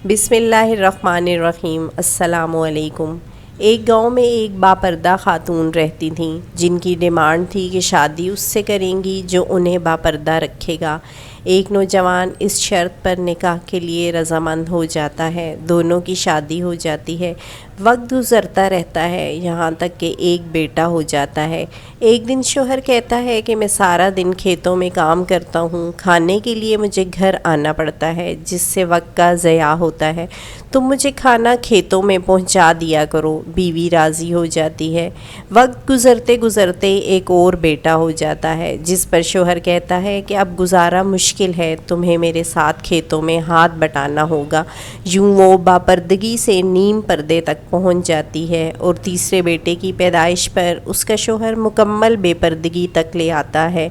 بسم اللہ الرحمن الرحیم۔ السلام علیکم۔ ایک گاؤں میں ایک باپردہ خاتون رہتی تھیں جن کی ڈیمانڈ تھی کہ شادی اس سے کریں گی جو انہیں باپردہ رکھے گا۔ ایک نوجوان اس شرط پر نکاح کے لیے رضامند ہو جاتا ہے، دونوں کی شادی ہو جاتی ہے۔ وقت گزرتا رہتا ہے یہاں تک کہ ایک بیٹا ہو جاتا ہے۔ ایک دن شوہر کہتا ہے کہ میں سارا دن کھیتوں میں کام کرتا ہوں، کھانے کے لیے مجھے گھر آنا پڑتا ہے جس سے وقت کا ضیاع ہوتا ہے، تم مجھے کھانا کھیتوں میں پہنچا دیا کرو۔ بیوی راضی ہو جاتی ہے۔ وقت گزرتے گزرتے ایک اور بیٹا ہو جاتا ہے جس پر شوہر کہتا ہے کہ اب گزارا مشکل ہے، تمہیں میرے ساتھ کھیتوں میں ہاتھ بٹانا ہوگا۔ یوں وہ باپردگی سے نیم پردے تک پہنچ جاتی ہے اور تیسرے بیٹے کی پیدائش پر اس کا شوہر مکمل بے پردگی تک لے آتا ہے۔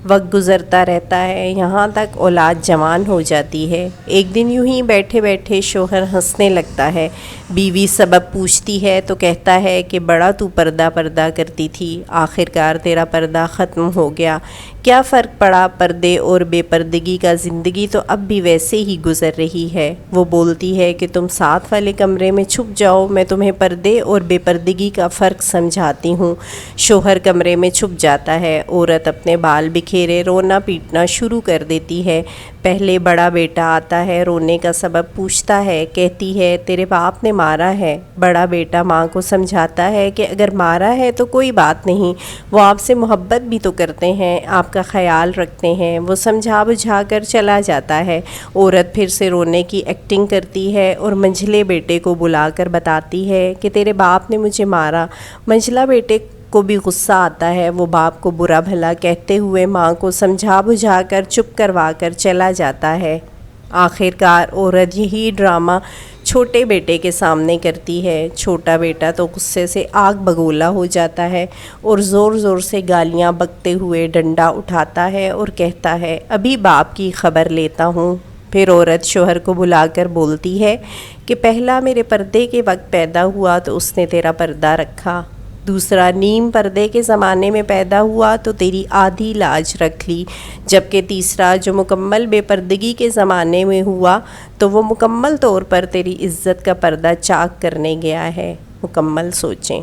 وقت گزرتا رہتا ہے یہاں تک اولاد جوان ہو جاتی ہے۔ ایک دن یوں ہی بیٹھے بیٹھے شوہر ہنسنے لگتا ہے۔ بیوی سبب پوچھتی ہے تو کہتا ہے کہ بڑا تو پردہ کرتی تھی، آخرکار تیرا پردہ ختم ہو گیا، کیا فرق پڑا؟ پردے اور بے پردگی کا زندگی تو اب بھی ویسے ہی گزر رہی ہے۔ وہ بولتی ہے کہ تم ساتھ والے کمرے میں چھپ جاؤ، میں تمہیں پردے اور بے پردگی کا فرق سمجھاتی ہوں۔ شوہر کمرے میں چھپ جاتا ہے، عورت اپنے بال بکھیرے رونا پیٹنا شروع کر دیتی ہے۔ پہلے بڑا بیٹا آتا ہے، رونے کا سبب پوچھتا ہے، کہتی ہے تیرے باپ نے مارا ہے۔ بڑا بیٹا ماں کو سمجھاتا ہے کہ اگر مارا ہے تو کوئی بات نہیں، وہ آپ سے محبت بھی تو کرتے ہیں، آپ کا خیال رکھتے ہیں۔ وہ سمجھا بجھا کر چلا جاتا ہے۔ عورت پھر سے رونے کی ایکٹنگ کرتی ہے اور منجھلے بیٹے کو بلا کر بتاتی ہے کہ تیرے باپ نے مجھے مارا۔ منجھلا بیٹے کو بھی غصہ آتا ہے، وہ باپ کو برا بھلا کہتے ہوئے ماں کو سمجھا بجھا کر چپ کروا کر چلا جاتا ہے۔ آخرکار عورت یہی ڈرامہ چھوٹے بیٹے کے سامنے کرتی ہے۔ چھوٹا بیٹا تو غصے سے آگ بگولا ہو جاتا ہے اور زور زور سے گالیاں بکتے ہوئے ڈنڈا اٹھاتا ہے اور کہتا ہے ابھی باپ کی خبر لیتا ہوں۔ پھر عورت شوہر کو بلا کر بولتی ہے کہ پہلا میرے پردے کے وقت پیدا ہوا تو اس نے تیرا پردہ رکھا، دوسرا نیم پردے کے زمانے میں پیدا ہوا تو تیری آدھی لاج رکھ لی، جبکہ تیسرا جو مکمل بے پردگی کے زمانے میں ہوا تو وہ مکمل طور پر تیری عزت کا پردہ چاک کرنے گیا ہے۔ مکمل سوچیں۔